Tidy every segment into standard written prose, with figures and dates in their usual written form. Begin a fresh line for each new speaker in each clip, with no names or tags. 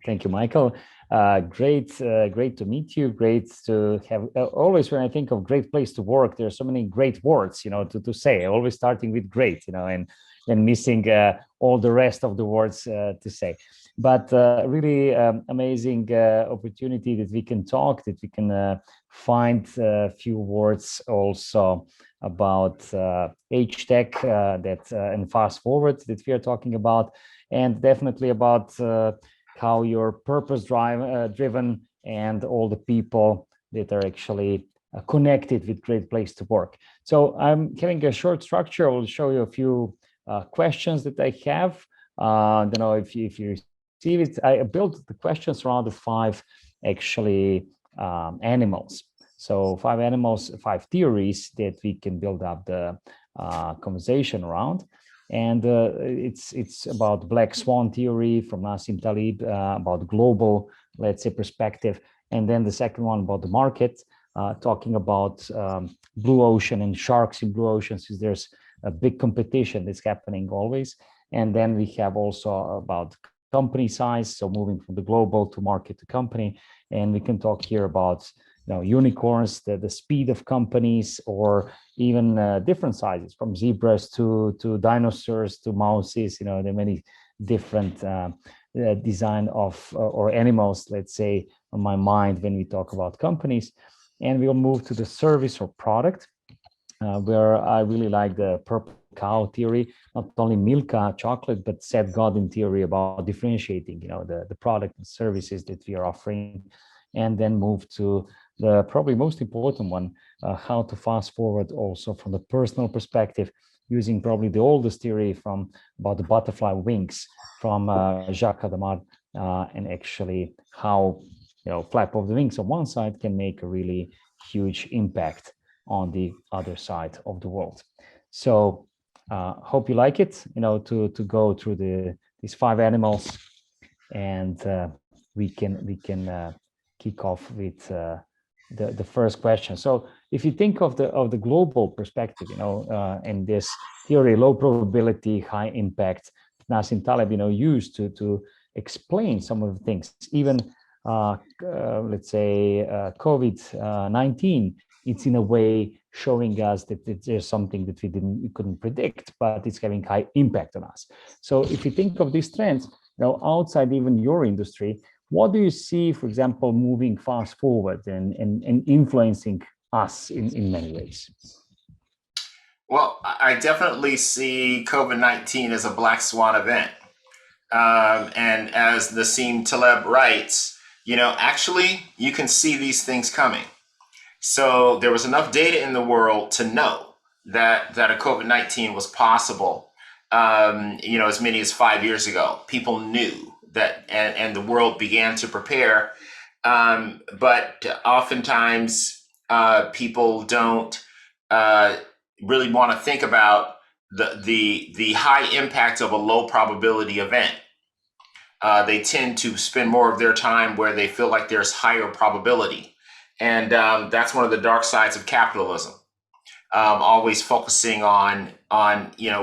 Thank you, Michael. Great to meet you. Great to have. Always when I think of great place to work, there are so many great words, to say. Always starting with great, and missing all the rest of the words to say. But really amazing opportunity that we can talk, that we can find a few words also about HTEC and FastForward that we are talking about, and definitely about how you're purpose driven and all the people that are actually connected with Great Place to Work. So I'm having a short structure. I will show you a few questions that I have. I don't know if you receive it. I built the questions around the five actually animals. So 5 animals, 5 theories that we can build up the conversation around. And it's about black swan theory from Nassim Taleb, about global, let's say, perspective. And then the second one about the market, talking about blue ocean and sharks in blue ocean, since there's a big competition that's happening always. And then we have also about company size, so moving from the global to market to company. And we can talk here about unicorns, the speed of companies, or even different sizes, from zebras to dinosaurs to mouses. There are many different design of or animals, let's say, on my mind when we talk about companies. And we'll move to the service or product, where I really like the purple cow theory, not only Milka chocolate, but Seth Godin theory about differentiating, the product and services that we are offering. And then move to the probably most important one, how to fast forward also from the personal perspective, using probably the oldest theory from about the butterfly wings from Jacques Hadamard, and actually how flap of the wings on one side can make a really huge impact on the other side of the world. So hope you like it, to go through these 5 animals, and we can kick off with the first question. So if you think of the global perspective, in this theory, low probability, high impact, Nassim Taleb, used to explain some of the things. Even let's say COVID-19, it's in a way showing us that there's something that we couldn't predict, but it's having high impact on us. So if you think of these trends, outside even your industry, what do you see, for example, moving fast forward and influencing us in many ways?
Well, I definitely see COVID-19 as a black swan event. And as Nassim Taleb writes, actually, you can see these things coming. So there was enough data in the world to know that a COVID-19 was possible, as many as 5 years ago. People knew that, and the world began to prepare. But oftentimes, people don't really want to think about the high impact of a low probability event. They tend to spend more of their time where they feel like there's higher probability. And that's one of the dark sides of capitalism. Always focusing on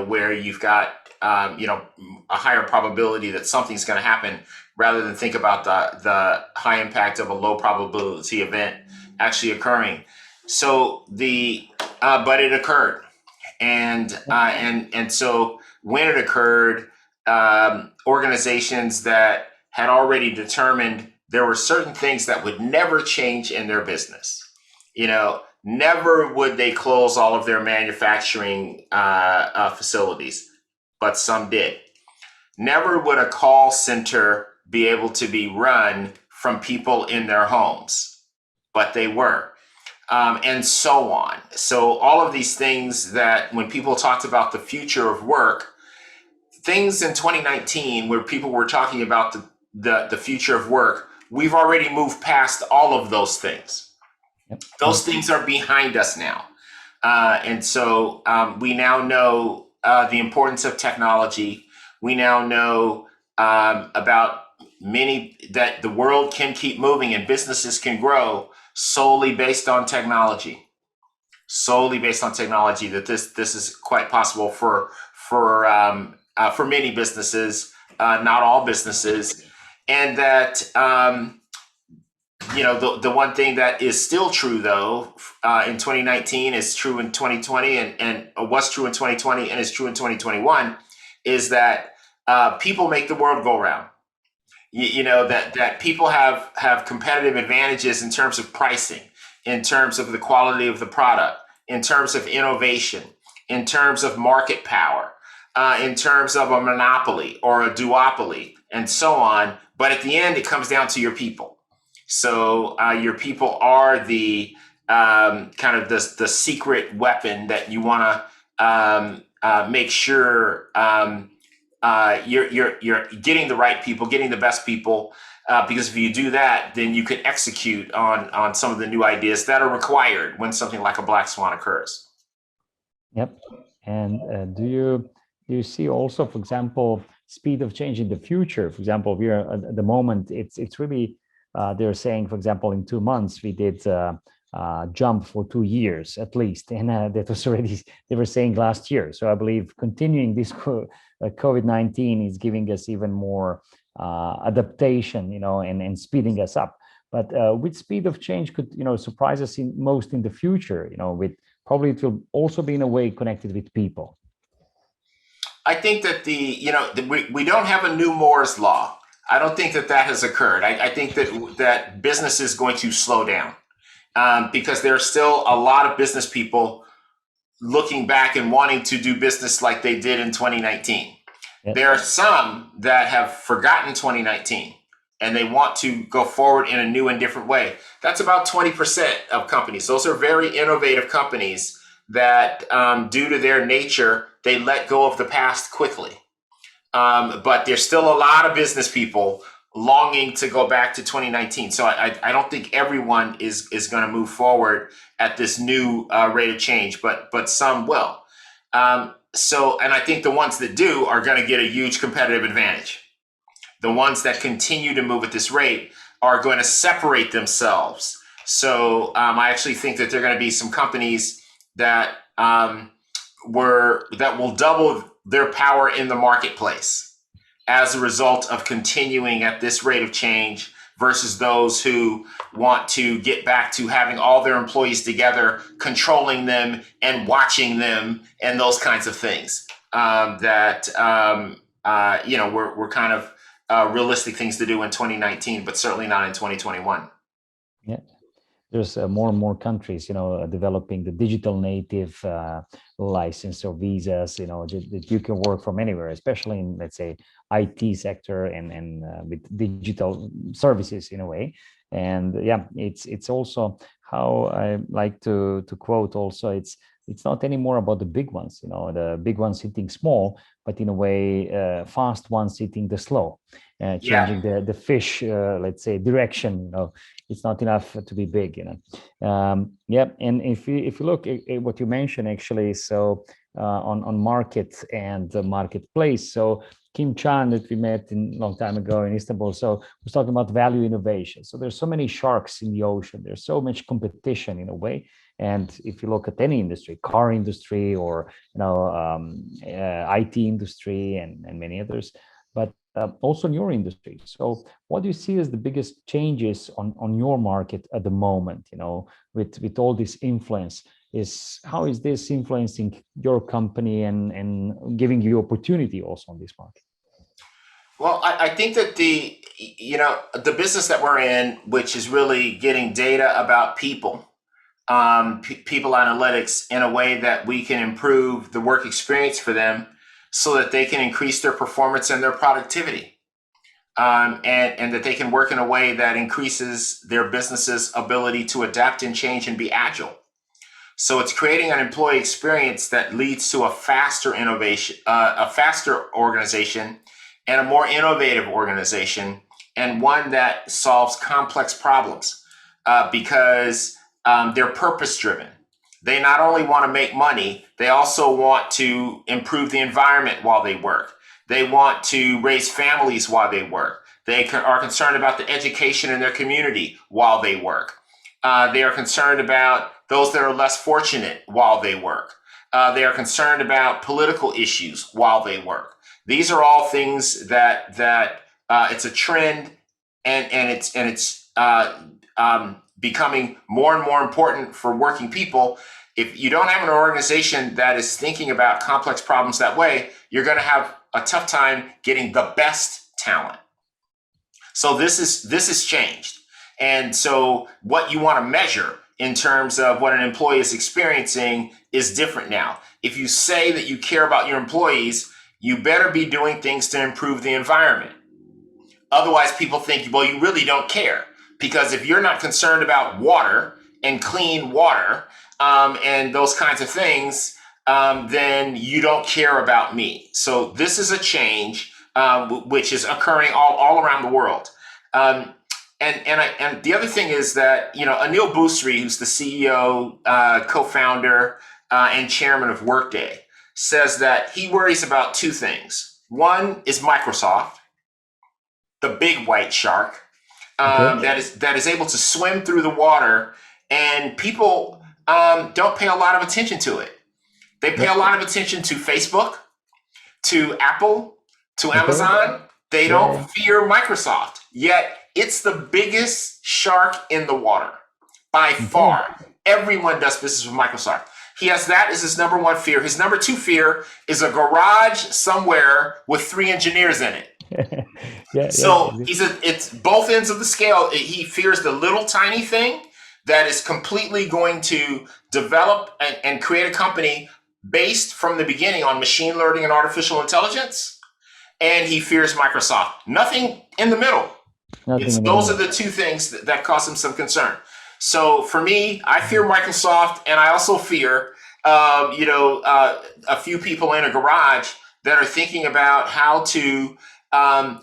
where you've got a higher probability that something's going to happen, rather than think about the high impact of a low probability event actually occurring. So but it occurred, and so when it occurred, organizations that had already determined there were certain things that would never change in their business. Never would they close all of their manufacturing facilities, but some did. Never would a call center be able to be run from people in their homes, but they were. And so on. So all of these things that when people talked about the future of work, things in 2019 where people were talking about the future of work, we've already moved past all of those things. Yep. Those things are behind us now. And so we now know the importance of technology. We now know about that the world can keep moving and businesses can grow solely based on technology. That this is quite possible for many businesses, not all businesses. And that the one thing that is still true though in 2019 is true in 2020 and was true in 2020 and is true in 2021 is that people make the world go round. That people have competitive advantages in terms of pricing, in terms of the quality of the product, in terms of innovation, in terms of market power, in terms of a monopoly or a duopoly, and so on. But at the end, it comes down to your people. So your people are the kind of the secret weapon that you want to make sure you're getting the right people, getting the best people, because if you do that, then you can execute on some of the new ideas that are required when something like a black swan occurs.
Yep. And do you see also, for example, speed of change in the future? For example, we are at the moment, it's really they're saying, for example, in 2 months we did jump for 2 years at least, and that was already they were saying last year. So I believe continuing this COVID-19 is giving us even more adaptation, and speeding us up. But with speed of change could surprise us in the future, with probably it will also be in a way connected with people.
I think that we don't have a new Moore's law. I don't think that has occurred. I think that business is going to slow down because there are still a lot of business people looking back and wanting to do business like they did in 2019.
Yes.
There are some that have forgotten 2019 and they want to go forward in a new and different way. That's about 20% of companies. Those are very innovative companies that, due to their nature, they let go of the past quickly. But there's still a lot of business people longing to go back to 2019. So I don't think everyone is going to move forward at this new rate of change, but some will. And I think the ones that do are going to get a huge competitive advantage. The ones that continue to move at this rate are going to separate themselves. So I actually think that there are going to be some companies that will double their power in the marketplace as a result of continuing at this rate of change versus those who want to get back to having all their employees together, controlling them and watching them and those kinds of things were kind of realistic things to do in 2019, but certainly not in 2021.
Yeah. There's more and more countries, developing the digital native license or visas, that you can work from anywhere, especially in, let's say, IT sector and with digital services in a way. And yeah, it's also how I like to quote also, it's not anymore about the big ones, the big ones hitting small, but in a way, fast ones hitting the slow, changing the fish, let's say, direction. It's not enough to be big, Yeah, and if you look at what you mentioned actually, so on market and the marketplace, so Kim Chan that we met a long time ago in Istanbul, so was talking about value innovation. So there's so many sharks in the ocean. There's so much competition in a way. And if you look at any industry, car industry or IT industry and many others, but also in your industry. So what do you see as the biggest changes on your market at the moment, with all this influence? How is this influencing your company and giving you opportunity also on this market?
Well, I think that the business that we're in, which is really getting data about people, people analytics in a way that we can improve the work experience for them so that they can increase their performance and their productivity, and that they can work in a way that increases their business's ability to adapt and change and be agile. So it's creating an employee experience that leads to a faster innovation, a faster organization, and a more innovative organization, and one that solves complex problems because they're purpose driven. They not only want to make money, they also want to improve the environment while they work. They want to raise families while they work. They are concerned about the education in their community while they work. They are concerned about those that are less fortunate while they work. They are concerned about political issues while they work. These are all things that it's a trend and it's becoming more and more important for working people. If you don't have an organization that is thinking about complex problems that way, you're going to have a tough time getting the best talent. So this is changed. And so what you want to measure in terms of what an employee is experiencing is different now. If you say that you care about your employees, you better be doing things to improve the environment. Otherwise, people think, well, you really don't care. Because if you're not concerned about water and clean water and those kinds of things, then you don't care about me. So this is a change which is occurring all around the world. And the other thing is that, Anil Bousri, who's the CEO, co-founder, and chairman of Workday, says that he worries about two things. One is Microsoft, the big white shark, that is able to swim through the water, and people don't pay a lot of attention to it. They pay a lot of attention to Facebook, to Apple, to Amazon. They don't fear Microsoft, yet it's the biggest shark in the water by far. Everyone does business with Microsoft. He has that as his number one fear. His number two fear is a garage somewhere with 3 engineers in it. It's both ends of the scale. He fears the little tiny thing that is completely going to develop and create a company based from the beginning on machine learning and artificial intelligence. And he fears Microsoft. Nothing in the middle. Those are the two things that cause him some concern. So for me, I fear Microsoft, and I also fear, a few people in a garage that are thinking about how to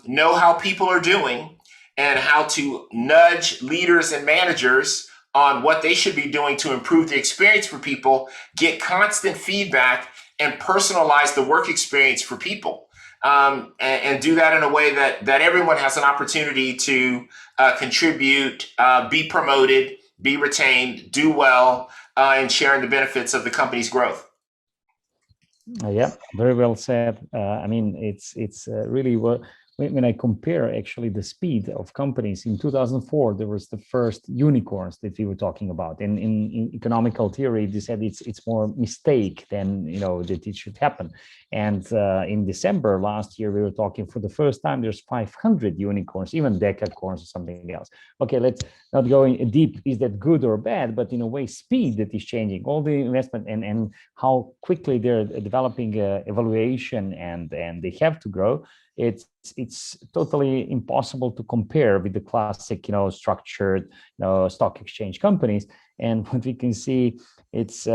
know how people are doing and how to nudge leaders and managers on what they should be doing to improve the experience for people, get constant feedback, and personalize the work experience for people. And do that in a way that everyone has an opportunity to contribute, be promoted, be retained, do well, and sharing the benefits of the company's growth.
Yeah, very well said. It's really what. When I compare actually the speed of companies in 2004, there was the first unicorns that we were talking about. In economical theory, they said it's more mistake than that it should happen. And in December last year, we were talking for the first time. There's 500 unicorns, even decacorns or something else. Okay, let's not go in deep. Is that good or bad? But in a way, speed that is changing. All the investment and how quickly they're developing evaluation and they have to grow. It's totally impossible to compare with the classic, structured, stock exchange companies. And what we can see, it's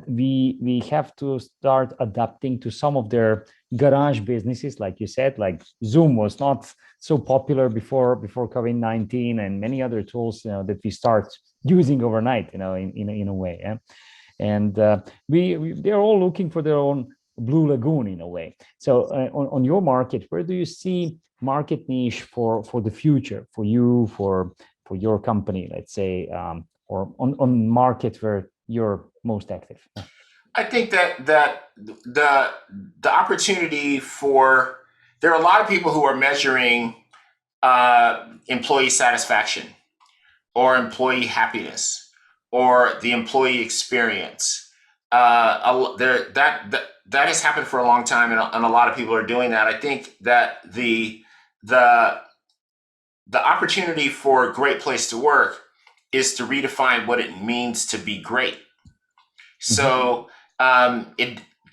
we have to start adapting to some of their garage businesses, like you said. Like Zoom was not so popular before COVID-19, and many other tools, that we start using overnight, in a way. Yeah? And they're all looking for their own blue lagoon in a way. So on your market, where do you see market niche for the future, for you, for your company, let's say, or on market where you're most active?
I think that the opportunity there are a lot of people who are measuring employee satisfaction or employee happiness or the employee experience. That has happened for a long time, and a lot of people are doing that. I think that the opportunity for a great place to work is to redefine what it means to be great. So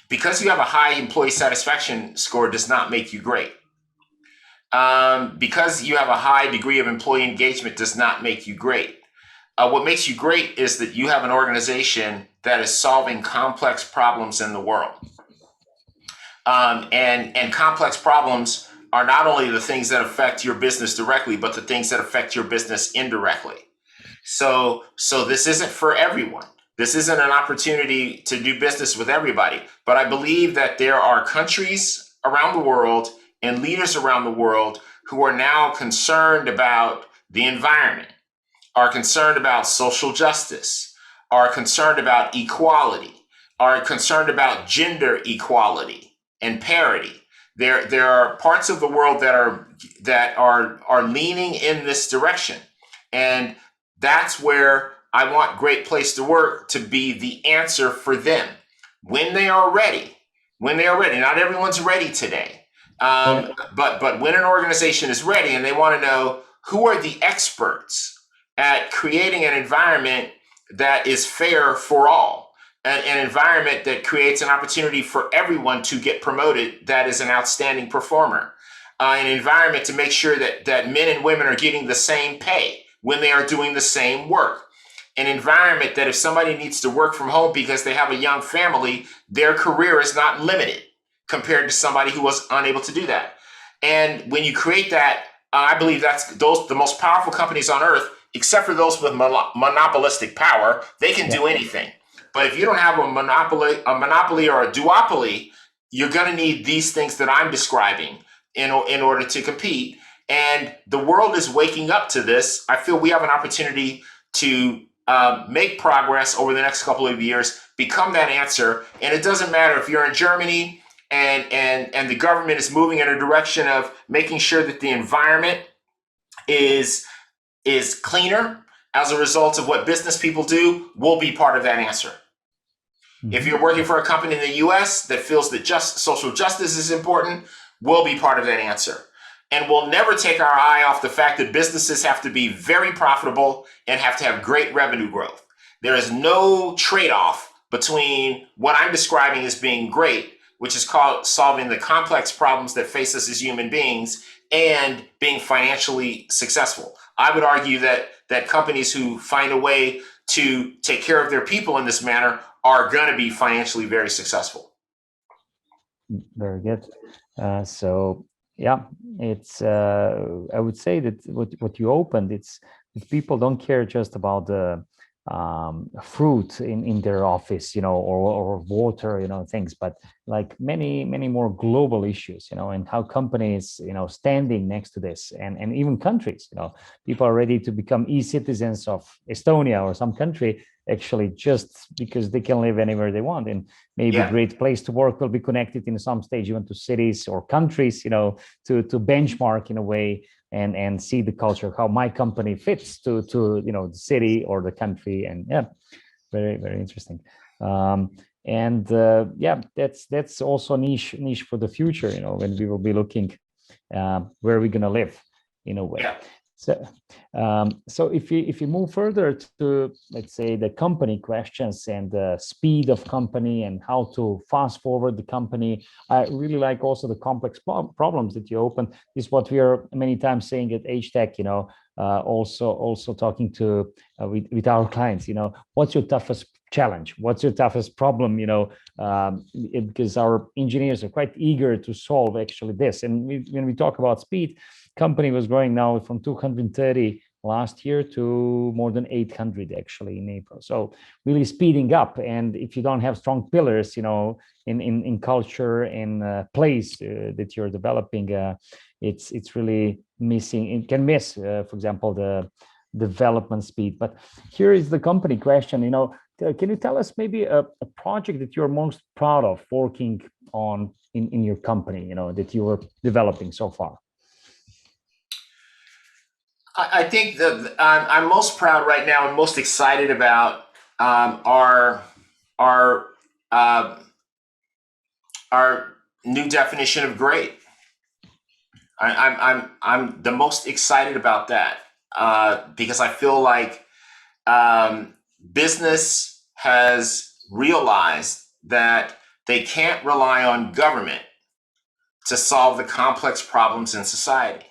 because you have a high employee satisfaction score does not make you great. Because you have a high degree of employee engagement does not make you great. What makes you great is that you have an organization that is solving complex problems in the world. And complex problems are not only the things that affect your business directly, but the things that affect your business indirectly. So this isn't for everyone. This isn't an opportunity to do business with everybody. But I believe that there are countries around the world and leaders around the world who are now concerned about the environment, are concerned about social justice, are concerned about equality, are concerned about gender equality and parity, There are parts of the world that are leaning in this direction, and that's where I want Great Place to Work to be the answer for them when they are ready. When they are ready, not everyone's ready today,
Yeah.
but when an organization is ready and they want to know who are the experts at creating an environment that is fair for all, an environment that creates an opportunity for everyone to get promoted that is an outstanding performer, an environment to make sure that men and women are getting the same pay when they are doing the same work, an environment that if somebody needs to work from home because they have a young family, their career is not limited compared to somebody who was unable to do that. And when you create that, I believe that's the most powerful companies on earth, except for those with monopolistic power. They can
Yeah.
do anything. But if you don't have a monopoly or a duopoly, you're going to need these things that I'm describing in order to compete. And the world is waking up to this. I feel we have an opportunity to make progress over the next couple of years, become that answer. And it doesn't matter if you're in Germany and the government is moving in a direction of making sure that the environment is cleaner as a result of what business people do. We'll be part of that answer. If
Mhm.
you're working for a company in the US that feels that just social justice is important, we'll be part of that answer. And we'll never take our eye off the fact that businesses have to be very profitable and have to have great revenue growth. There is no trade-off between what I'm describing as being great, which is called solving the complex problems that face us as human beings, and being financially successful. I would argue that companies who find a way to take care of their people in this manner are going to be financially very successful.
Very good. So yeah, it's I would say that what you opened, it's that people don't care just about the fruit in their office, or water, things, but like many more global issues, and how companies, standing next to this, and even countries, people are ready to become e-citizens of Estonia or some country, actually, just because they can live anywhere they want. And maybe
Yeah.
Great Place to Work will be connected in some stage even to cities or countries, to benchmark in a way, and see the culture, how my company fits to the city or the country. And yeah, very, very interesting. And yeah, that's also niche for the future, when we will be looking where we're going to live in a way.
Yeah.
So if you move further to, let's say, the company questions and the speed of company and how to fast forward the company, I really like also the complex problems that you open. Is what we are many times saying at HTEC. Also talking to with our clients. What's your toughest challenge? What's your toughest problem? Because our engineers are quite eager to solve actually this. And when we talk about speed, company was growing now from 230 last year to more than 800 actually in April. So really speeding up. And if you don't have strong pillars, in culture, in place that you're developing, it's really missing. It can miss, for example, the development speed. But here is the company question. Can you tell us maybe a project that you're most proud of working on in your company? That you were developing so far.
I think that I'm most proud right now and most excited about our uh, our new definition of great. I'm the most excited about that because I feel like business has realized that they can't rely on government to solve the complex problems in society.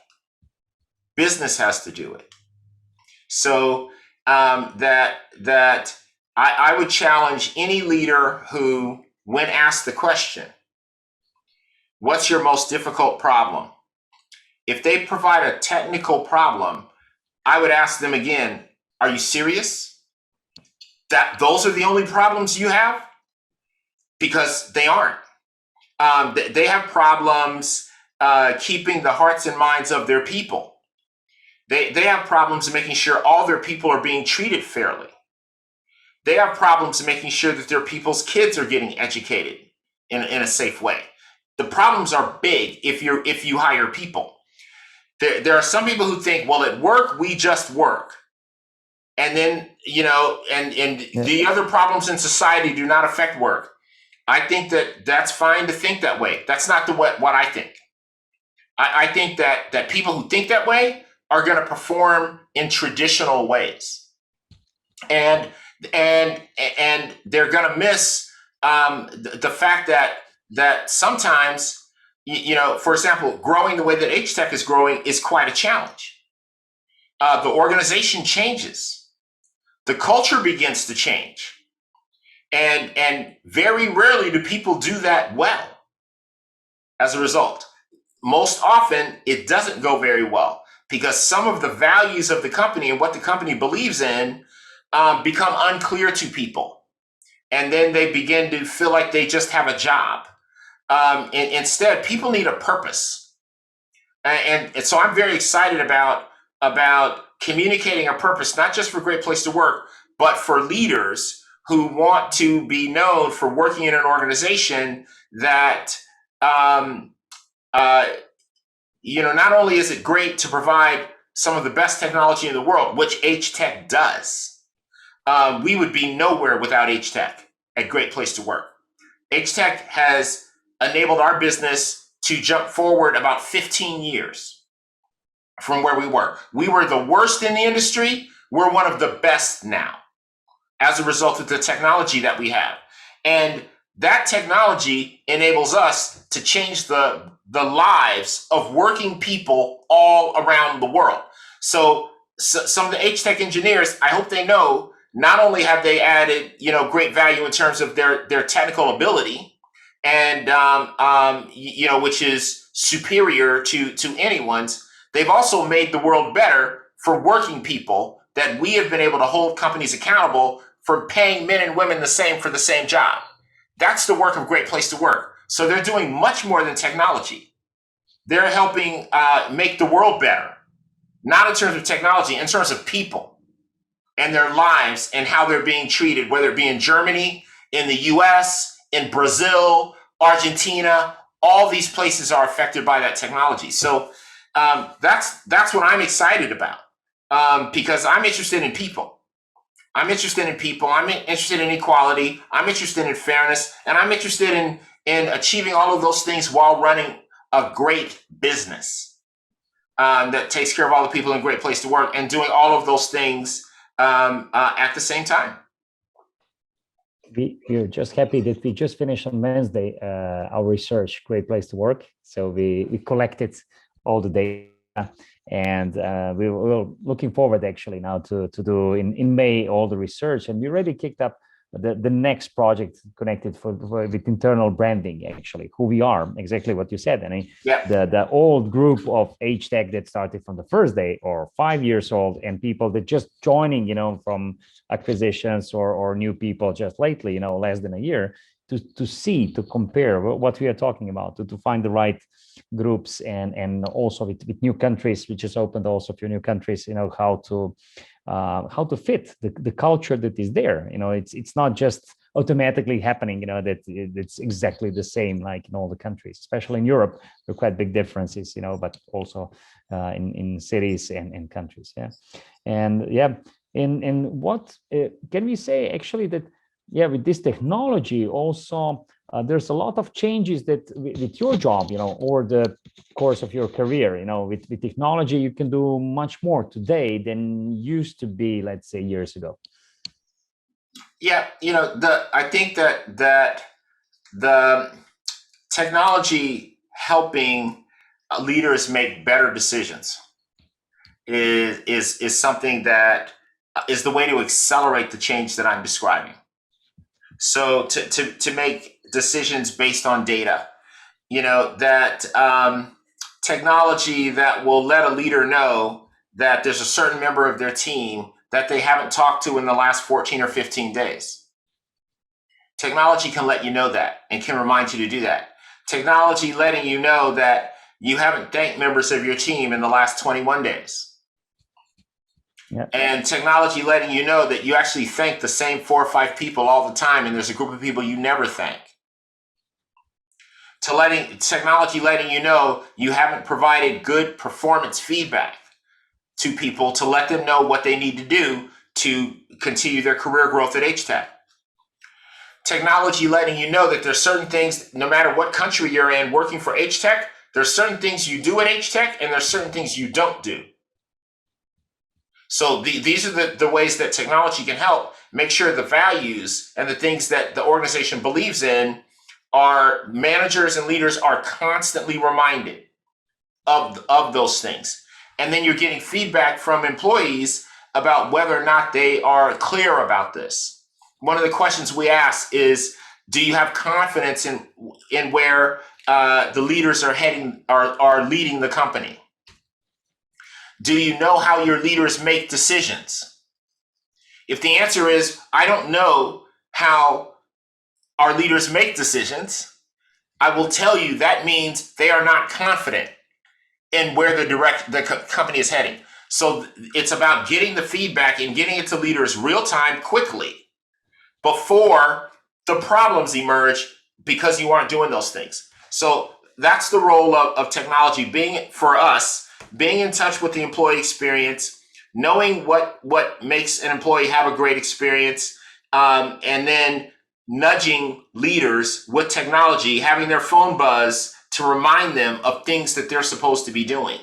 Business has to do it. So that I would challenge any leader who, when asked the question, "What's your most difficult problem?" If they provide a technical problem, I would ask them again, "Are you serious? That those are the only problems you have?" Because they aren't. They have problems keeping the hearts and minds of their people. They have problems making sure all their people are being treated fairly. They have problems making sure that their people's kids are getting educated in a safe way. the problems are big if you hire people. There are some people who think, well, at work we just work, and then and the other problems in society do not affect work. I think that that's fine to think that way. That's not what I think. I think that people who think that way are going to perform in traditional ways, and they're going to miss the fact that sometimes, for example, growing the way that HTEC is growing is quite a challenge. The organization changes, the culture begins to change, and very rarely do people do that well. As a result, most often it doesn't go very well because some of the values of the company and what the company believes in become unclear to people, and then they begin to feel like they just have a job. Instead, people need a purpose, and so I'm very excited about communicating a purpose, not just for Great Place to Work, but for leaders who want to be known for working in an organization that not only is it great to provide some of the best technology in the world, which HTEC does, we would be nowhere without HTEC at Great Place to Work. HTEC has enabled our business to jump forward about 15 years from where we were. We were the worst in the industry. We're one of the best now as a result of the technology that we have. And that technology enables us to change the lives of working people all around the world. So some of the HTEC engineers, I hope they know, not only have they added, great value in terms of their technical ability, and which is superior to anyone's, they've also made the world better for working people, that we have been able to hold companies accountable for paying men and women the same for the same job. That's the work of Great Place to Work. So they're doing much more than technology. They're helping make the world better, not in terms of technology, in terms of people and their lives and how they're being treated, whether it be in Germany, in the US, in Brazil, Argentina. All these places are affected by that technology. So that's what I'm excited about, because I'm interested in people. I'm interested in people. I'm interested in equality. I'm interested in fairness, and I'm interested in achieving all of those things while running a great business that takes care of all the people in a Great Place to Work, and doing all of those things at the same time.
We're just happy that we just finished on Wednesday our research, Great Place to Work. So we collected all the data, and we were looking forward actually now to do in May all the research, and we already kicked up the next project connected with internal branding, actually, who we are, exactly what you said. I mean, the old group of HTEC that started from the first day, or 5 years old, and people that just joining, from acquisitions or new people just lately, less than a year, to compare what we are talking about, to find the right groups, and also with new countries, which has opened also a few new countries, how to fit the culture that is there. It's not just automatically happening, that it's exactly the same like in all the countries, especially in Europe. There are quite big differences, but also in cities and countries. And what can we say actually that with this technology also there's a lot of changes that with your job, over the course of your career, with technology, you can do much more today than used to be, let's say, years ago.
I think that the technology helping leaders make better decisions is something that is the way to accelerate the change that I'm describing. So to make decisions based on data, that technology that will let a leader know that there's a certain member of their team that they haven't talked to in the last 14 or 15 days. Technology can let you know that and can remind you to do that. Technology letting you know that you haven't thanked members of your team in the last 21 days. And technology letting you know that you actually thank the same 4 or 5 people all the time, and there's a group of people you never thank. Technology letting you know you haven't provided good performance feedback to people to let them know what they need to do to continue their career growth at HTEC. Technology letting you know that there's certain things, no matter what country you're in working for HTEC, there's certain things you do at HTEC and there's certain things you don't do. So these are the ways that technology can help make sure the values and the things that the organization believes in are managers and leaders are constantly reminded of those things. And then you're getting feedback from employees about whether or not they are clear about this. One of the questions we ask is, do you have confidence in where the leaders are heading, are leading the company? Do you know how your leaders make decisions? If the answer is, I don't know how our leaders make decisions, I will tell you that means they are not confident in where the company is heading. So it's about getting the feedback and getting it to leaders real time, quickly, before the problems emerge because you aren't doing those things. So that's the role of technology, for us, being in touch with the employee experience, knowing what makes an employee have a great experience, and then nudging leaders with technology, having their phone buzz to remind them of things that they're supposed to be doing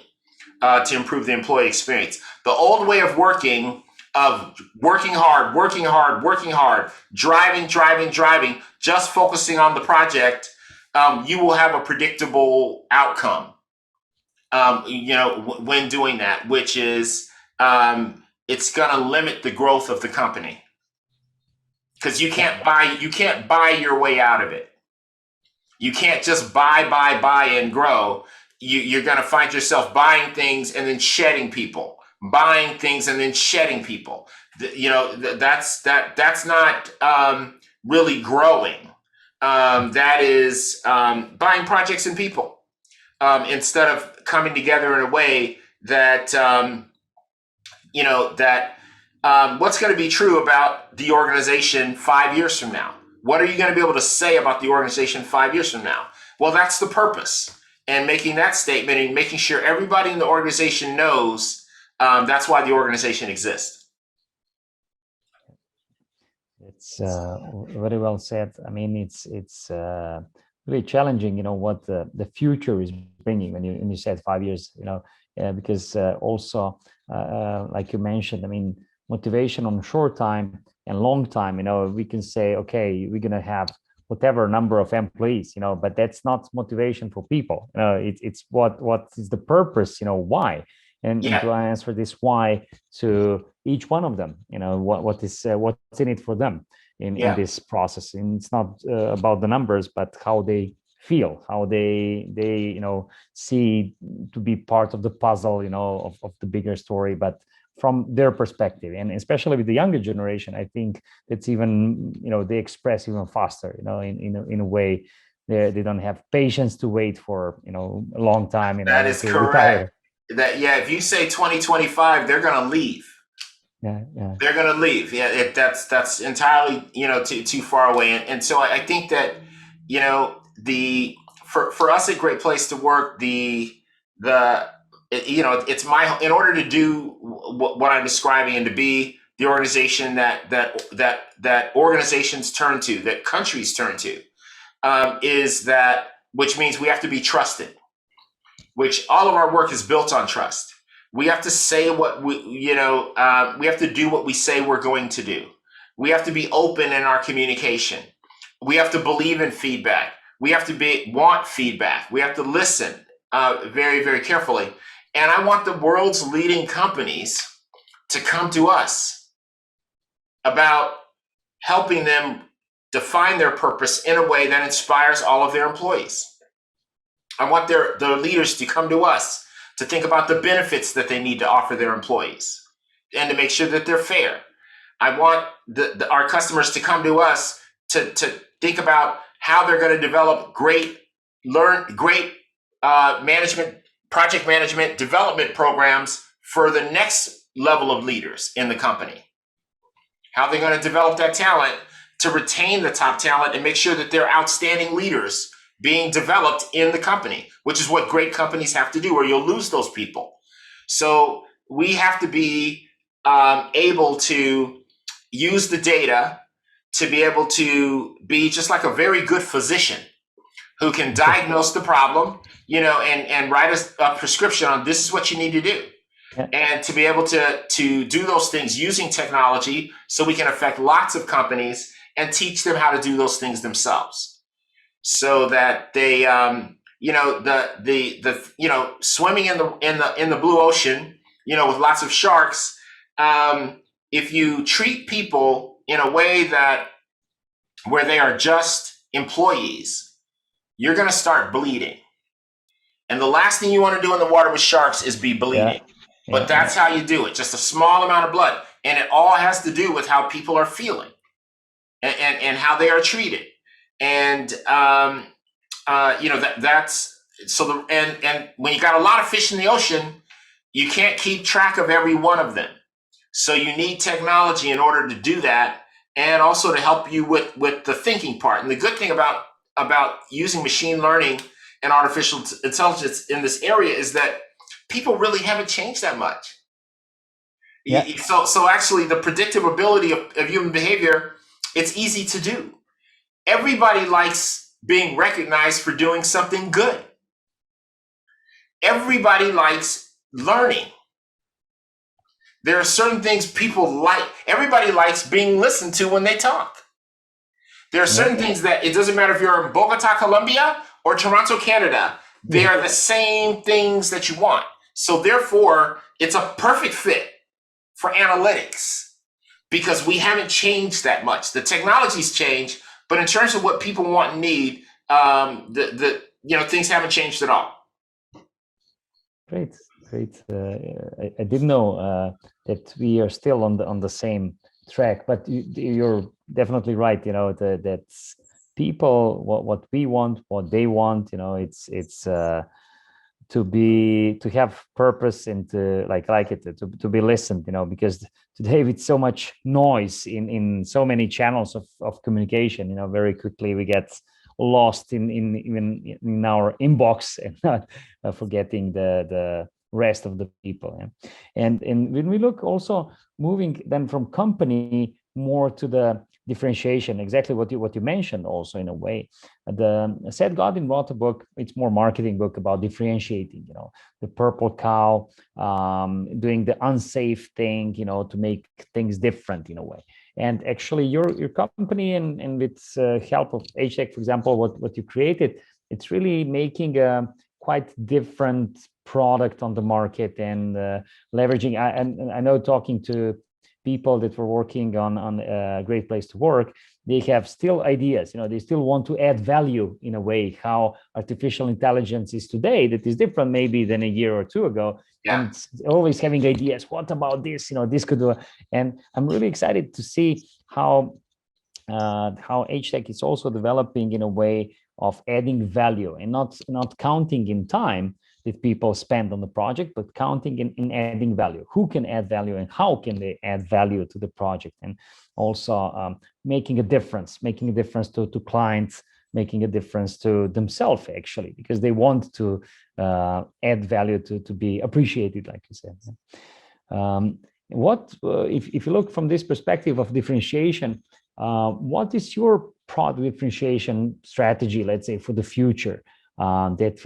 to improve the employee experience. The old way of working hard, driving, just focusing on the project, you will have a predictable outcome. When doing that, which is it's going to limit the growth of the company because you can't buy your way out of it. You can't just buy and grow. You're going to find yourself buying things and then shedding people, buying things and then shedding people. That's not really growing. That is buying projects and people instead of coming together in a way that what's going to be true about the organization 5 years from now? What are you going to be able to say about the organization 5 years from now? Well, that's the purpose. And making that statement and making sure everybody in the organization knows that's why the organization exists.
It's very well said. I mean, it's really challenging, what the future is bringing when you said 5 years, because also, like you mentioned, I mean, motivation on short time and long time, we can say, okay, we're going to have whatever number of employees, but that's not motivation for people. It's what is the purpose, why? And to answer this why to each one of them, what's in it for them in this process. And it's not about the numbers, but how they feel, how they see to be part of the puzzle, of the bigger story, but from their perspective. And especially with the younger generation, I think it's even, they express even faster, in a way they don't have patience to wait for, a long time,
that is correct. Retire. If you say 2025, they're going to leave. They're going to leave. That's entirely, too far away. And so I think that, for us at Great Place to Work, it's in order to do what I'm describing and to be the organization that organizations turn to, that countries turn to, which means we have to be trusted, which all of our work is built on trust. We have to say we have to do what we say we're going to do. We have to be open in our communication. We have to believe in feedback. We have to want feedback. We have to listen very, very carefully. And I want the world's leading companies to come to us about helping them define their purpose in a way that inspires all of their employees. I want their leaders to come to us to think about the benefits that they need to offer their employees and to make sure that they're fair. I want our customers to come to us to think about how they're going to develop great project management development programs for the next level of leaders in the company. How they're going to develop that talent to retain the top talent and make sure that they're outstanding leaders being developed in the company, which is what great companies have to do, or you'll lose those people. So we have to be able to use the data to be able to be just like a very good physician who can diagnose the problem, and write a prescription on this is what you need to do.
Yeah.
And to be able to do those things using technology so we can affect lots of companies and teach them how to do those things themselves so that they, swimming in the blue ocean, with lots of sharks. If you treat people in a way that where they are just employees, you're going to start bleeding. And the last thing you want to do in the water with sharks is be bleeding. But that's how you do it. Just a small amount of blood. And it all has to do with how people are feeling and how they are treated. And, that's so. And when you got a lot of fish in the ocean, you can't keep track of every one of them. So you need technology in order to do that, and also to help you with the thinking part. And the good thing about using machine learning and artificial intelligence in this area is that people really haven't changed that much.
Yeah.
So actually, the predictive ability of human behavior, it's easy to do. Everybody likes being recognized for doing something good. Everybody likes learning. There are certain things people like. Everybody likes being listened to when they talk. There are certain things that it doesn't matter if you're in Bogota, Colombia, or Toronto, Canada. They are the same things that you want. So therefore, it's a perfect fit for analytics because we haven't changed that much. The technology's changed, but in terms of what people want and need, things haven't changed at all.
Great. I didn't know that we are still on the same track, but you're definitely right. That's people what we want, what they want. It's to have purpose and to be listened. Because today with so much noise in so many channels of communication, very quickly we get lost in our inbox and not forgetting the rest of the people. And when we look also moving then from company more to the differentiation, exactly what you mentioned also in a way. The Seth Godin wrote a book, it's more marketing book about differentiating, the purple cow, doing the unsafe thing, to make things different in a way. And actually your company and with help of HTEC, for example, what you created, it's really making a quite different product on the market and leveraging. I know talking to people that were working on a great place to work, they have still ideas, they still want to add value in a way how artificial intelligence is today that is different maybe than a year or two ago.
Yeah.
And always having ideas, what about this, this could do. And I'm really excited to see how HTEC is also developing in a way of adding value and not counting in time that people spend on the project, but counting in adding value. Who can add value and how can they add value to the project? And also making a difference to clients, making a difference to themselves actually, because they want to add value to be appreciated, like you said. If you look from this perspective of differentiation, what is your product differentiation strategy, let's say, for the future? That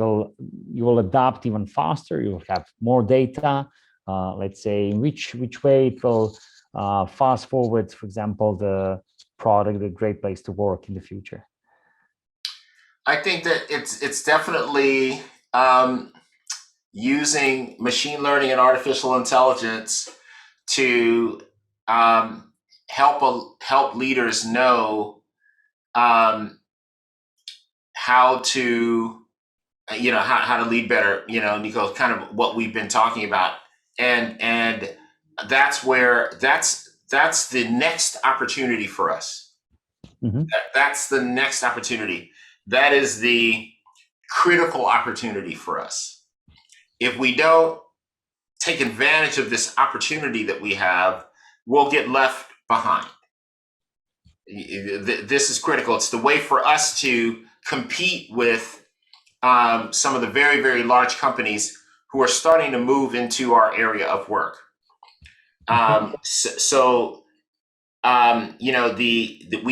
you will adapt even faster, you will have more data, let's say, in which way it will fast forward, for example, the product, a great place to work in the future?
I think that it's definitely using machine learning and artificial intelligence to help leaders know how to how to lead better, Nico, kind of what we've been talking about. And that's the next opportunity for us.
Mm-hmm.
That's the next opportunity. That is the critical opportunity for us. If we don't take advantage of this opportunity that we have, we'll get left behind. This is critical. It's the way for us to compete with some of the very, very large companies who are starting to move into our area of work. We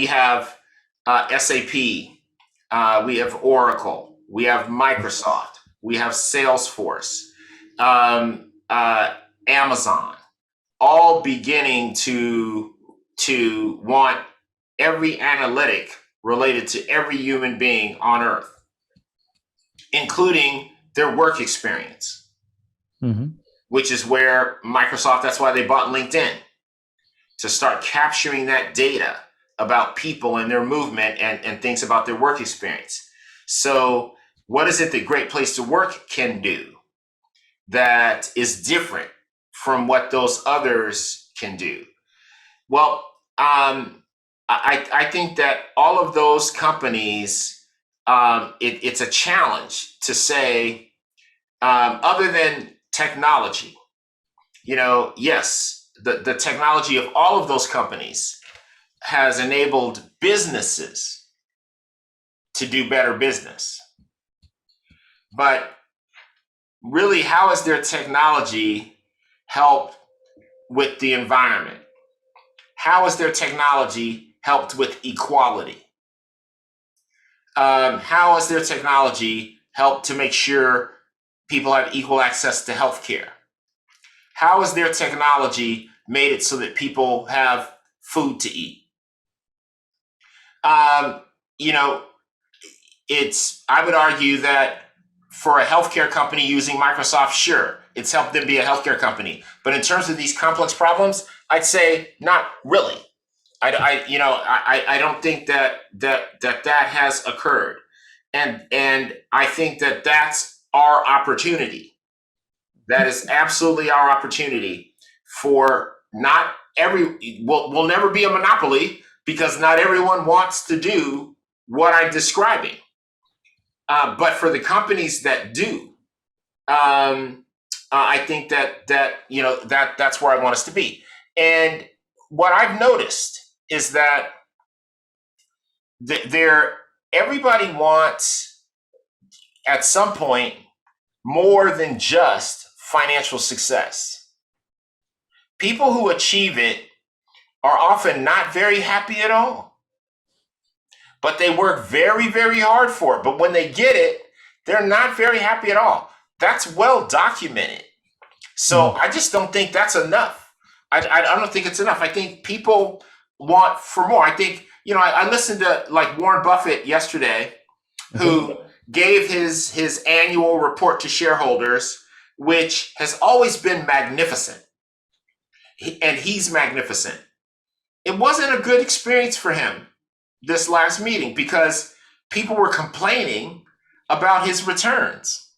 have SAP, we have Oracle, we have Microsoft, we have Salesforce, Amazon, all beginning to want every analytic related to every human being on Earth, including their work experience, which is where Microsoft, that's why they bought LinkedIn, to start capturing that data about people and their movement and things about their work experience. So what is it that Great Place to Work can do that is different from what those others can do? Well, I think that all of those companies, it's a challenge to say, other than technology, yes, the technology of all of those companies has enabled businesses to do better business. But really, how has their technology helped with the environment? How has their technology helped with equality? How has their technology helped to make sure people have equal access to healthcare? How has their technology made it so that people have food to eat? I would argue that for a healthcare company using Microsoft, sure, it's helped them be a healthcare company. But in terms of these complex problems, I'd say not really. I don't think that has occurred, and I think that that's our opportunity. That is absolutely our opportunity for not every. We'll never be a monopoly because not everyone wants to do what I'm describing. But for the companies that do, I think that's where I want us to be. And what I've noticed is that everybody wants at some point more than just financial success. People who achieve it are often not very happy at all, but they work very, very hard for it. But when they get it, they're not very happy at all. That's well documented. So I just don't think that's enough. I don't think it's enough. I think people want for more. I think, I listened to like Warren Buffett yesterday, who gave his annual report to shareholders, which has always been magnificent. And he's magnificent. It wasn't a good experience for him this last meeting because people were complaining about his returns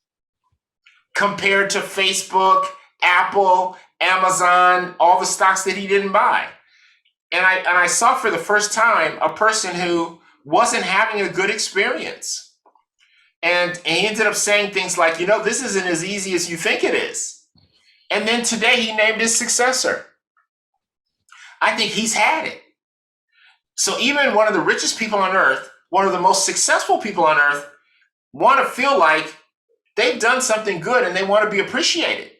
compared to Facebook, Apple, Amazon, all the stocks that he didn't buy. And I saw for the first time a person who wasn't having a good experience. And he ended up saying things like, this isn't as easy as you think it is. And then today he named his successor. I think he's had it. So even one of the richest people on earth, one of the most successful people on earth, want to feel like they've done something good and they want to be appreciated.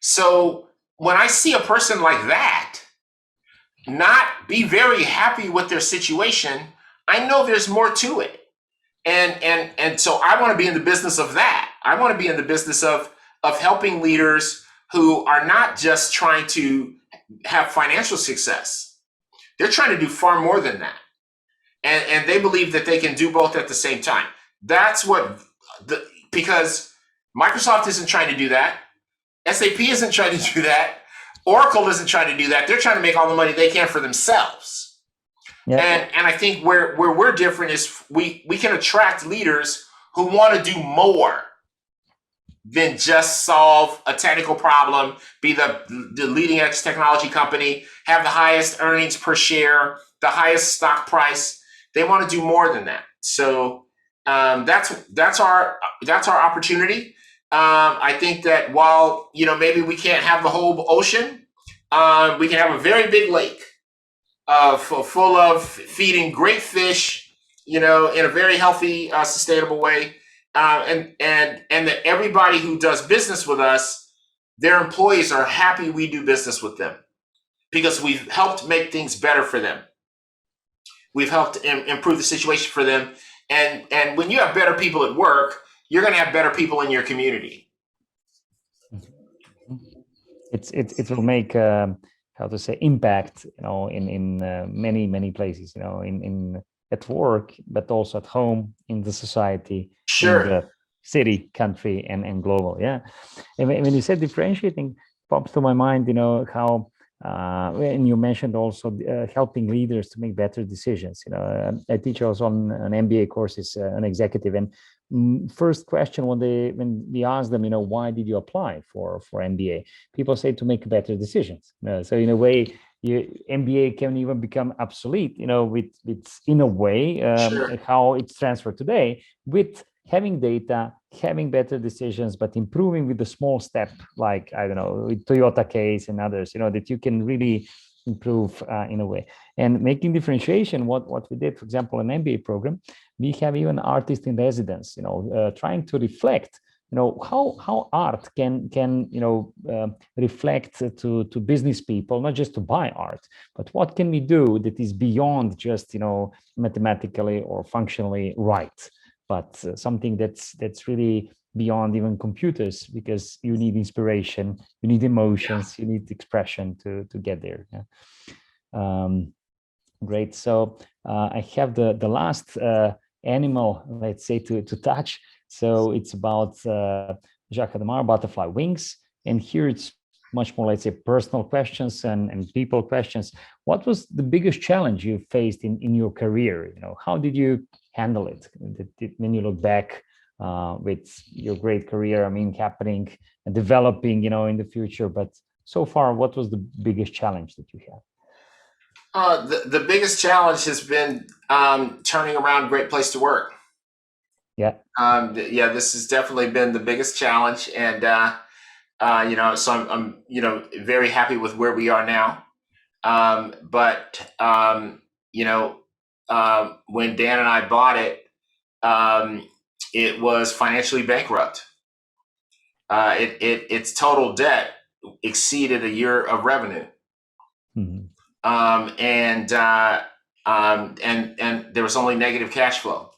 So when I see a person like that not be very happy with their situation, I know there's more to it. And so I want to be in the business of that. I want to be in the business of helping leaders who are not just trying to have financial success. They're trying to do far more than that. And they believe that they can do both at the same time. That's because Microsoft isn't trying to do that. SAP isn't trying to do that. Oracle isn't trying to do that. They're trying to make all the money they can for themselves. Yeah. And I think where we're different is we can attract leaders who want to do more than just solve a technical problem, be the leading edge technology company, have the highest earnings per share, the highest stock price. They want to do more than that. So that's our opportunity. I think that while maybe we can't have the whole ocean, we can have a very big lake full of feeding great fish in a very healthy, sustainable way, and that everybody who does business with us, their employees are happy we do business with them because we've helped make things better for them. We've helped improve the situation for them, and when you have better people at work, you're going to have better people in your community.
It will make how to say impact, in many places, in at work, but also at home, in the society, in
Sure.
the city, country, and global. Yeah. And when you said differentiating, pops to my mind, how and you mentioned also helping leaders to make better decisions. I teach also on an MBA courses, an executive, and first question when we ask them, why did you apply for MBA? People say to make better decisions. So in a way, MBA can even become obsolete. With in a way
Sure.
how it's transferred today with having data, having better decisions, but improving with the small step, like, I don't know, with Toyota case and others, that you can really improve in a way. And making differentiation, what we did, for example, an MBA program, we have even artists in residence, trying to reflect, how art can reflect to business people, not just to buy art, but what can we do that is beyond just mathematically or functionally right, but something that's really beyond even computers, because you need inspiration, you need emotions, you need expression to get there. Yeah. Great. So I have the last animal, let's say, to touch. So it's about Jacques Adamar, butterfly wings, and here it's much more, let's say, personal questions and people questions. What was the biggest challenge you faced in your career? How did you handle it when you look back with your great career? I mean, happening and developing, in the future. But so far, what was the biggest challenge that you had?
The biggest challenge has been turning around Great Place to Work.
Yeah.
Yeah, this has definitely been the biggest challenge, and so I'm very happy with where we are now. But when Dan and I bought it, it was financially bankrupt. Its total debt exceeded a year of revenue.
Mhm.
And there was only negative cash flow.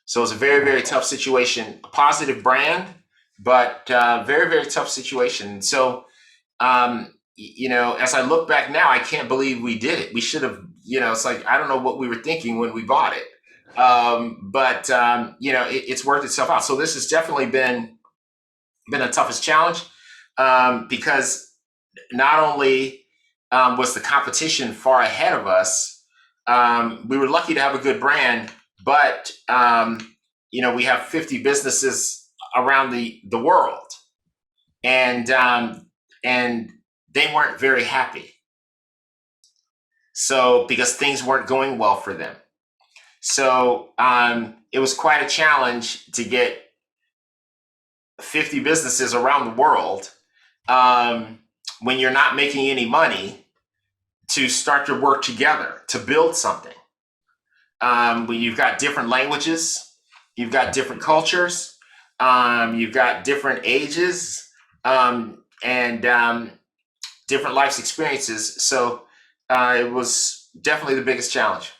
So it's a very, very tough situation. A positive brand, but very, very tough situation. So, as I look back now, I can't believe we did it. We should have, it's like, I don't know what we were thinking when we bought it. But it's worked itself out. So this has definitely been the toughest challenge, because not only was the competition far ahead of us, we were lucky to have a good brand, but we have 50 businesses around the world, and they weren't very happy. So because things weren't going well for them, so it was quite a challenge to get 50 businesses around the world, when you're not making any money, to start to work together to build something. When you've got different languages, you've got different cultures, you've got different ages, and different life's experiences. So it was definitely the biggest challenge.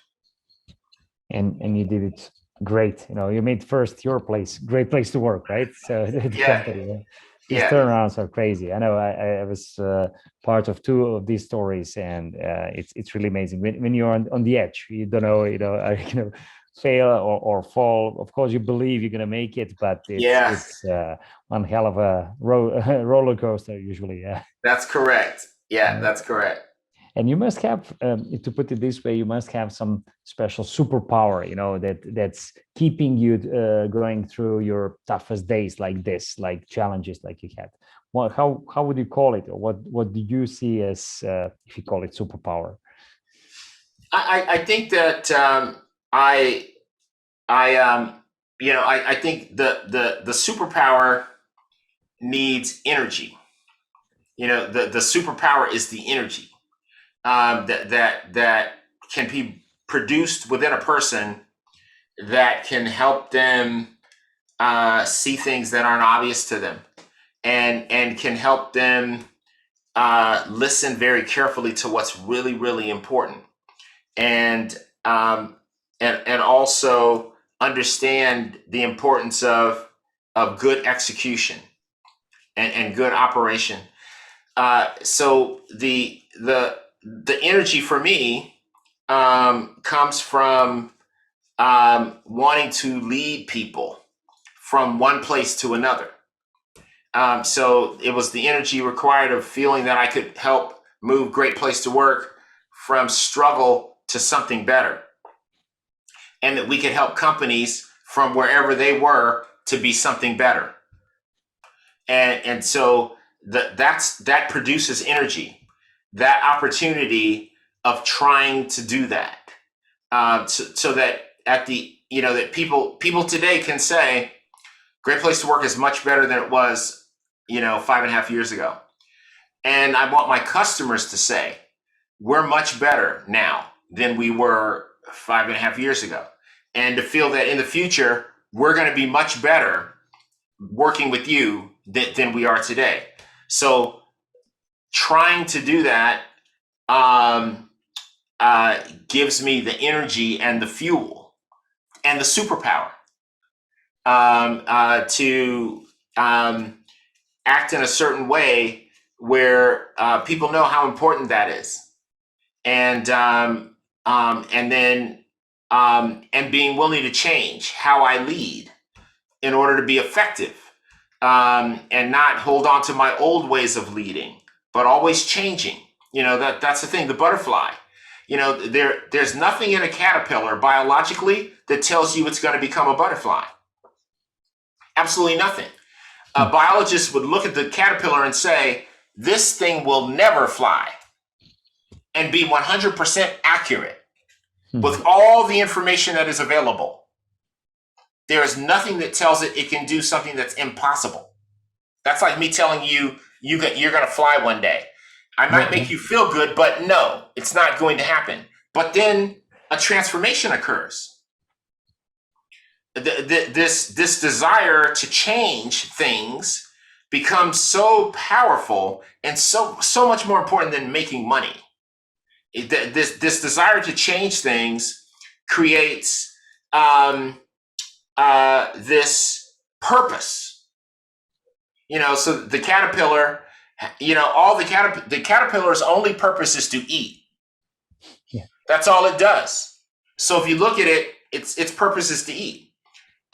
And you did it great. You made first your place great place to work, right? So the
Yeah,
company. Yeah. These
yeah,
turnarounds are crazy. I know I was part of two of these stories, and it's really amazing. When you're on the edge, you don't know, are you gonna fail or fall. Of course, you believe you're gonna make it, but it's
yeah.
it's one hell of a roller coaster usually. Yeah.
That's correct. Yeah, that's correct.
And you must have, to put it this way, you must have some special superpower, that's keeping you going through your toughest days like this, like challenges like you had. Well, how would you call it, or what do you see as, if you call it superpower?
I think that I I I think the superpower needs energy. The superpower is the energy, that can be produced within a person that can help them see things that aren't obvious to them, and can help them listen very carefully to what's really, really important, and and also understand the importance of good execution and good operation. So the energy for me comes from wanting to lead people from one place to another. So it was the energy required of feeling that I could help move Great Place to Work from struggle to something better, and that we could help companies from wherever they were to be something better. And so that produces energy, that opportunity of trying to do that, so that at the that people today can say Great Place to Work is much better than it was 5.5 years ago. And I want my customers to say we're much better now than we were 5.5 years ago, and to feel that in the future we're going to be much better working with you than we are today. So trying to do that gives me the energy and the fuel and the superpower to act in a certain way where people know how important that is, and then and being willing to change how I lead in order to be effective, and not hold on to my old ways of leading, but always changing. That's the thing. The butterfly. There's nothing in a caterpillar biologically that tells you it's going to become a butterfly. Absolutely nothing. A biologist would look at the caterpillar and say, this thing will never fly, and be 100% accurate with all the information that is available. There is nothing that tells it can do something that's impossible. That's like me telling you you're going to fly one day. I might make you feel good, but no, it's not going to happen. But then a transformation occurs. This desire to change things becomes so powerful and so much more important than making money. This desire to change things creates this purpose. So the caterpillar, the caterpillar's only purpose is to eat.
Yeah.
That's all it does. So if you look at it, its purpose is to eat.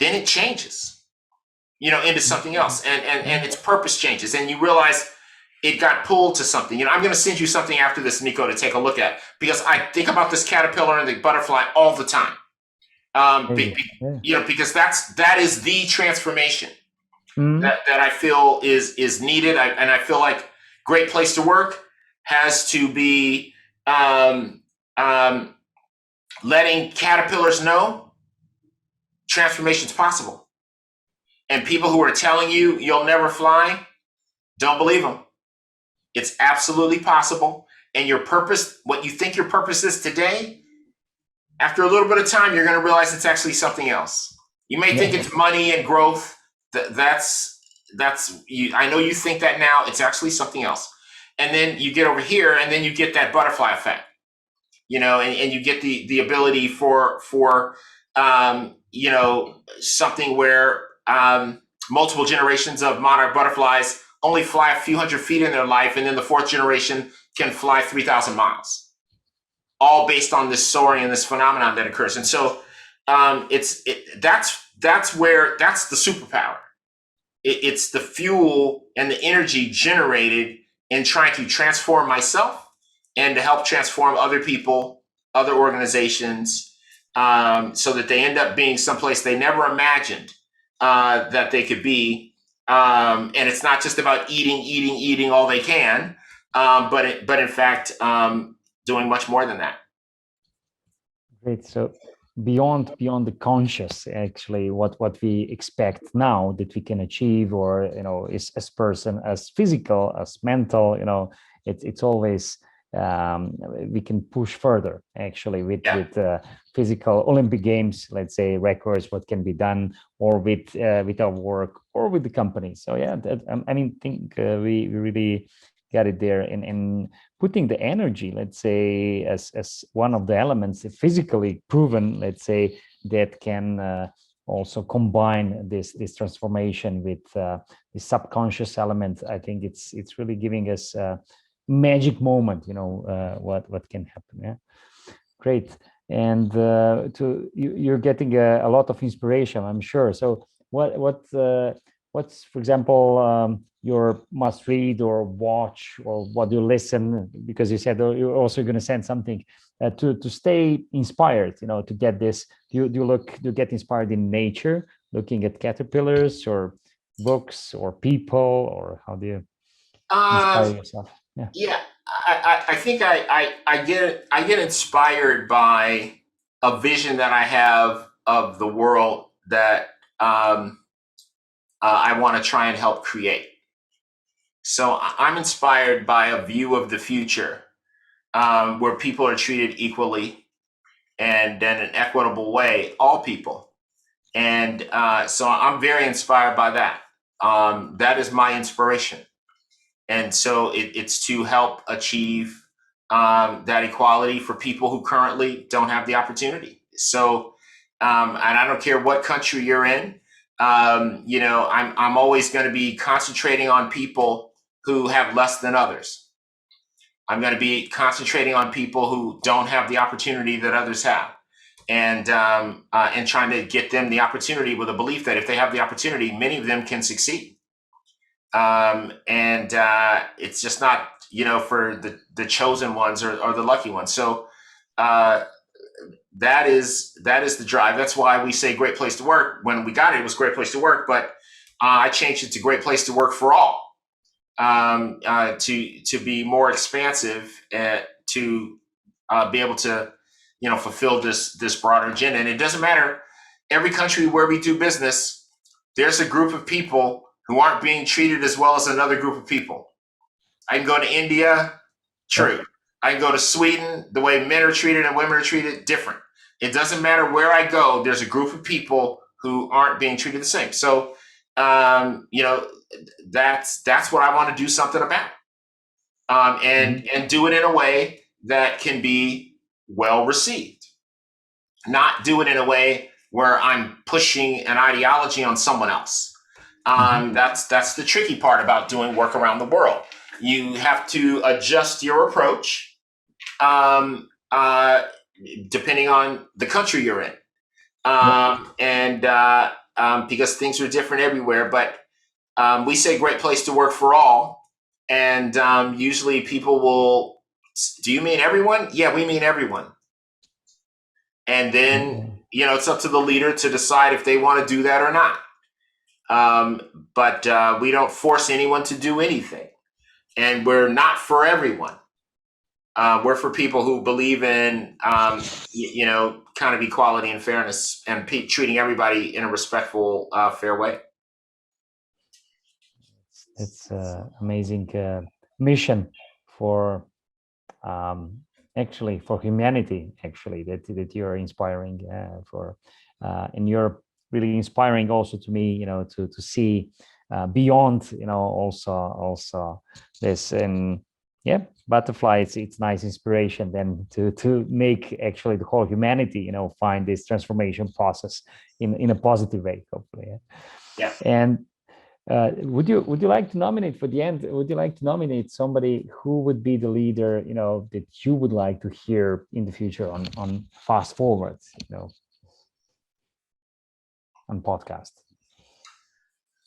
Then it changes, into something else, and its purpose changes, and you realize it got pulled to something. I'm going to send you something after this, Nico, to take a look at, because I think about this caterpillar and the butterfly all the time. Because that is the transformation that I feel is needed, and I feel like Great Place to Work has to be letting caterpillars know transformation is possible. And people who are telling you you'll never fly, don't believe them. It's absolutely possible. And your purpose, what you think your purpose is today, after a little bit of time, you're going to realize it's actually something else. You may think it's money and growth. That's I know you think that now. It's actually something else. And then you get over here, and then you get that butterfly effect. And you get the ability for something where multiple generations of monarch butterflies only fly a few hundred feet in their life, and then the fourth generation can fly 3,000 miles, all based on this soaring and this phenomenon that occurs. And so that's the superpower. It's the fuel and the energy generated in trying to transform myself and to help transform other people, other organizations, so that they end up being someplace they never imagined that they could be. And it's not just about eating all they can, but in fact, doing much more than that.
Great. So beyond the conscious, actually, what we expect now that we can achieve, or is as person, as physical, as mental, it's always we can push further actually with
Yeah.
physical Olympic Games, let's say records, what can be done, or with our work or with the company. So yeah, I mean, think we really got it there, and putting the energy, let's say, as one of the elements physically proven, let's say, that can also combine this transformation with the subconscious element. I think it's really giving us magic moment, what can happen. Yeah, great. And you're getting a lot of inspiration, I'm sure. So what's, for example, your must read or watch, or what you listen, because you said you're also going to send something to stay inspired, to get this. Do you get inspired in nature, looking at caterpillars, or books, or people, or how do you inspire
Um,
yourself? Yeah.
yeah, I think I get inspired by a vision that I have of the world that I want to try and help create. So I'm inspired by a view of the future where people are treated equally and in an equitable way, all people. And so I'm very inspired by that. That is my inspiration. And so it's to help achieve that equality for people who currently don't have the opportunity. So, and I don't care what country you're in, I'm always going to be concentrating on people who have less than others. I'm going to be concentrating on people who don't have the opportunity that others have, and trying to get them the opportunity with a belief that if they have the opportunity, many of them can succeed. And it's just not, for the chosen ones, or the lucky ones. So uh, that is the drive. That's why we say great place to work. When we got it, it was great place to work, but I changed it to great place to work for all, to be more expansive, to be able to fulfill this broader agenda. And it doesn't matter, every country where we do business, there's a group of people who aren't being treated as well as another group of people. I can go to India,
Yep.
true. I can go to Sweden, the way men are treated and women are treated, different. It doesn't matter where I go, there's a group of people who aren't being treated the same. So, um, you know, that's what I want to do something about,
Mhm.
and do it in a way that can be well received. Not do it in a way where I'm pushing an ideology on someone else.
Mhm.
That's the tricky part about doing work around the world. You have to adjust your approach, um, uh, depending on the country you're in,
Yep.
and because things are different everywhere. But we say great place to work for all, and usually people will. Do you mean everyone? Yeah, we mean everyone. And then
Okay.
it's up to the leader to decide if they want to do that or not. But we don't force anyone to do anything, and we're not for everyone. We're for people who believe in, kind of equality and fairness, and treating everybody in a respectful, fair way.
It's amazing mission for um, actually for humanity, actually, that you're inspiring for, and you're really inspiring also to me, to see beyond, also this. And yeah, butterfly, it's nice inspiration then to make actually the whole humanity, find this transformation process in a positive way, hopefully. Yeah.
Yeah.
And would you like to nominate for the end? Would you like to nominate somebody who would be the leader, that you would like to hear in the future on Fast Forward, on podcast?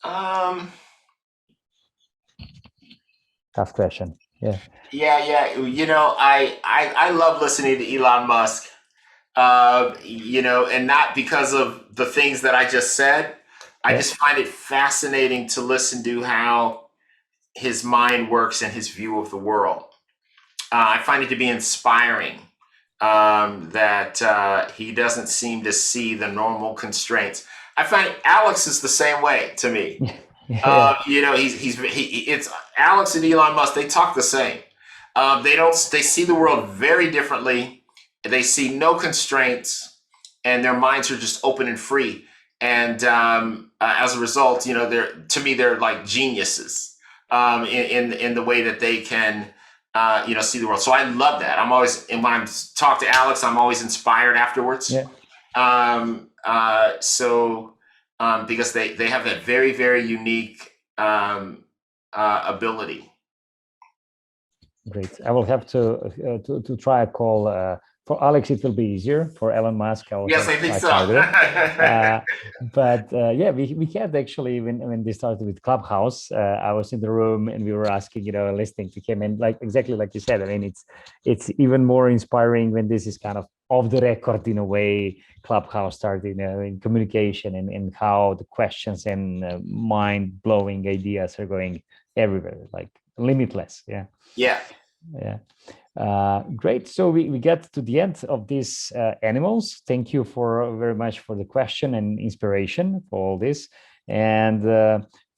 Um,
Tough question. Yeah.
yeah, yeah. I love listening to Elon Musk. And not because of the things that I just said. I
Yeah.
just find it fascinating to listen to how his mind works and his view of the world. I find it to be inspiring, that he doesn't seem to see the normal constraints. I find Alex is the same way to me.
Yeah. Yeah.
It's Alex and Elon Musk. They talk the same. They see the world very differently. They see no constraints, and their minds are just open and free. And as a result, they're like geniuses in the way that they can see the world. So I love that. I'm always, and when I talk to Alex, I'm always inspired afterwards.
Yeah.
Because they have that very, very unique ability.
Great. I will have to try a call. For Alex, it will be easier. For Elon Musk, I will
Yes,
have
I think
much
so.
harder. But yeah, we had actually when they started with Clubhouse, I was in the room and we were asking, listening to him, and like exactly like you said. I mean, it's even more inspiring when this is kind of off the record in a way. Clubhouse started, in communication and how the questions and mind blowing ideas are going everywhere, like limitless. Yeah.
Yeah.
Yeah. Great. So we get to the end of these animals. Thank you for very much for the question and inspiration for all this. And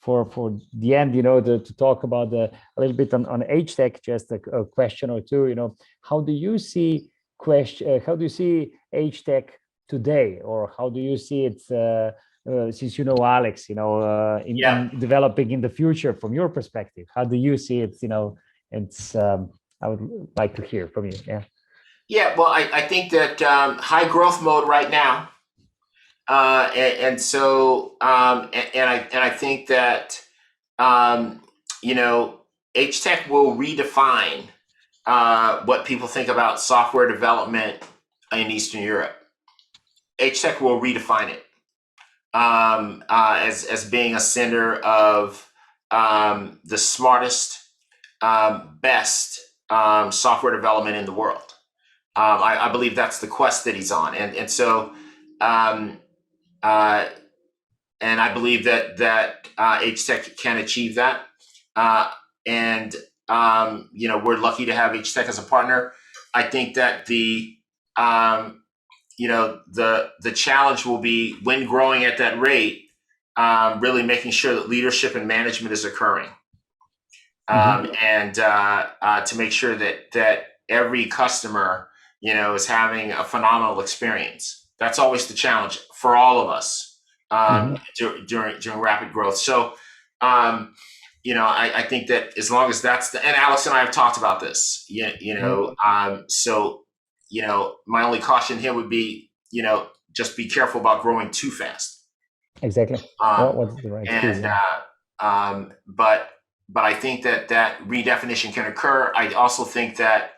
for the end, to talk about a little bit on HTEC, just a question or two. How do you see how do you see HTEC today, or how do you see it? Since you know Alex, in developing in the future from your perspective, how do you see it? It's I would like to hear from you. Yeah.
Yeah. Well, I think that high growth mode right now, I think that HTEC will redefine what people think about software development in Eastern Europe. HTEC will redefine it as being a center of the smartest, best software development in the world. I believe that's the quest that he's on, and I believe that HTEC can achieve that. We're lucky to have HTEC as a partner. I think that the challenge will be, when growing at that rate, really making sure that leadership and management is occurring. And to make sure that every customer, is having a phenomenal experience. That's always the challenge for all of us during rapid growth. So, I think that as long as and Alex and I have talked about this, my only caution here would be, just be careful about growing too fast.
Exactly. What's the right speed?
But I think that redefinition can occur. I also think that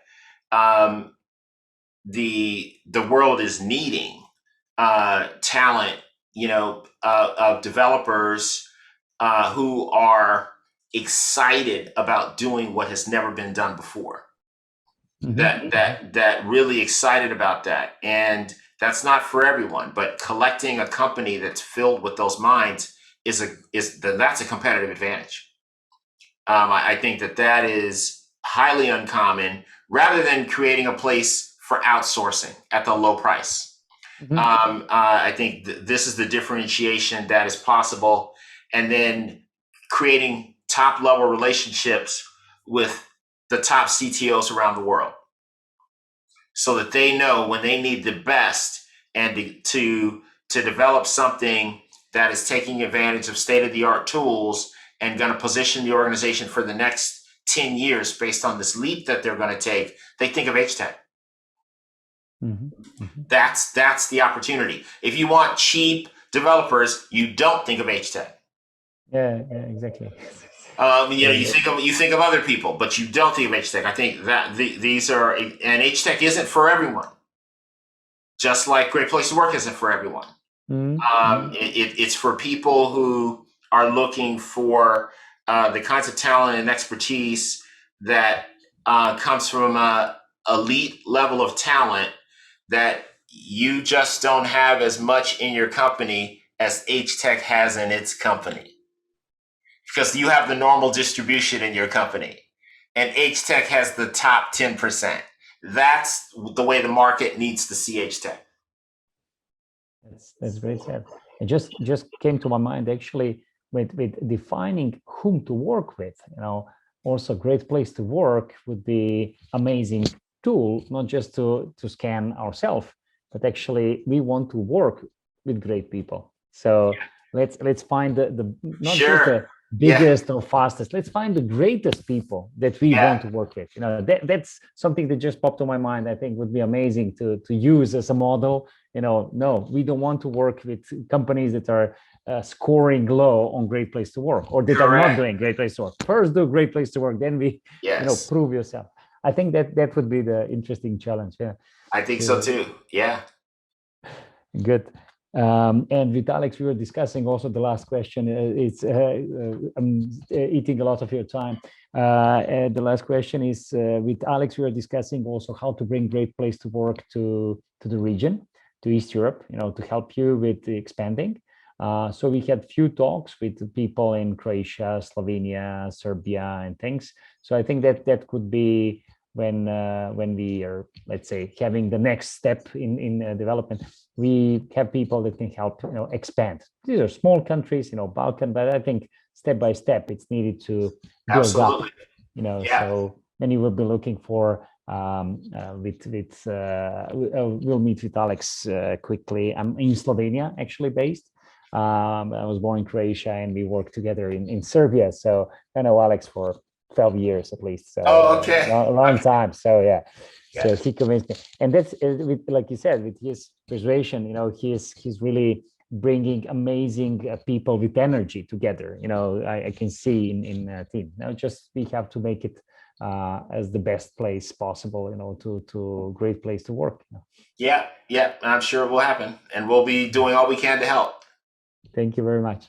the world is needing talent, of developers who are excited about doing what has never been done before. That really excited about that. And that's not for everyone, but collecting a company that's filled with those minds that's a competitive advantage. I think that is highly uncommon, rather than creating a place for outsourcing at the low price. I think this is the differentiation that is possible, and then creating top level relationships with the top CTOs around the world, so that they know when they need the best, and to develop something that is taking advantage of state-of-the-art tools and going to position the organization for the next 10 years based on this leap that they're going to take. They think of HTEC. That's the opportunity. If you want cheap developers, you don't think of HTEC.
Yeah, exactly.
You think of other people, but you don't think of HTEC. I think that these are, and HTEC isn't for everyone. Just like Great Place to Work isn't for everyone. It's for people who are looking for the kinds of talent and expertise that comes from a elite level of talent that you just don't have as much in your company as HTEC has in its company, because you have the normal distribution in your company, and HTEC has the top 10%. That's the way the market needs to see HTEC.
That's great said. It just came to my mind actually with defining whom to work with. also great place to work would be amazing tool, not just to scan ourselves, but actually we want to work with great people. So let's find the not just
Sure.
the
Yeah.
biggest or fastest. Let's find the greatest people that we
Yeah.
want to work with. That's something that just popped to my mind. I think would be amazing to use as a model. No, we don't want to work with companies that are scoring low on great place to work, or that are not
Correct.
doing great place to work. First do great place to work, then we
Yes.
prove yourself. I think that would be the interesting challenge. Yeah.
I think so
To,
too. Yeah.
good. And with Alex, we were discussing also the last question. I'm eating a lot of your time. And the last question is with Alex, we were discussing also how to bring great place to work to the region, to East Europe, to help you with the expanding. So we had few talks with people in Croatia, Slovenia, Serbia, and things. So I think that could be when we are, let's say, having the next step in development, we have people that can help expand. These are small countries, Balkan, but I think step by step it's needed to build up.
Absolutely. Yeah.
So then you will be looking for we'll meet with Alex quickly. I'm in Slovenia actually based. I was born in Croatia and we worked together in Serbia, so I know Alex for 12 years at least, so
Oh, okay.
a long
Okay.
time. So yeah, so
Gotcha.
he convinced me, and that's with, like you said, with his persuasion. He's really bringing amazing people with energy together. I can see in team. Now, just we have to make it as the best place possible. To great place to work.
Yeah. Yeah. I'm sure it will happen. And we'll be doing all we can to help.
Thank you very much.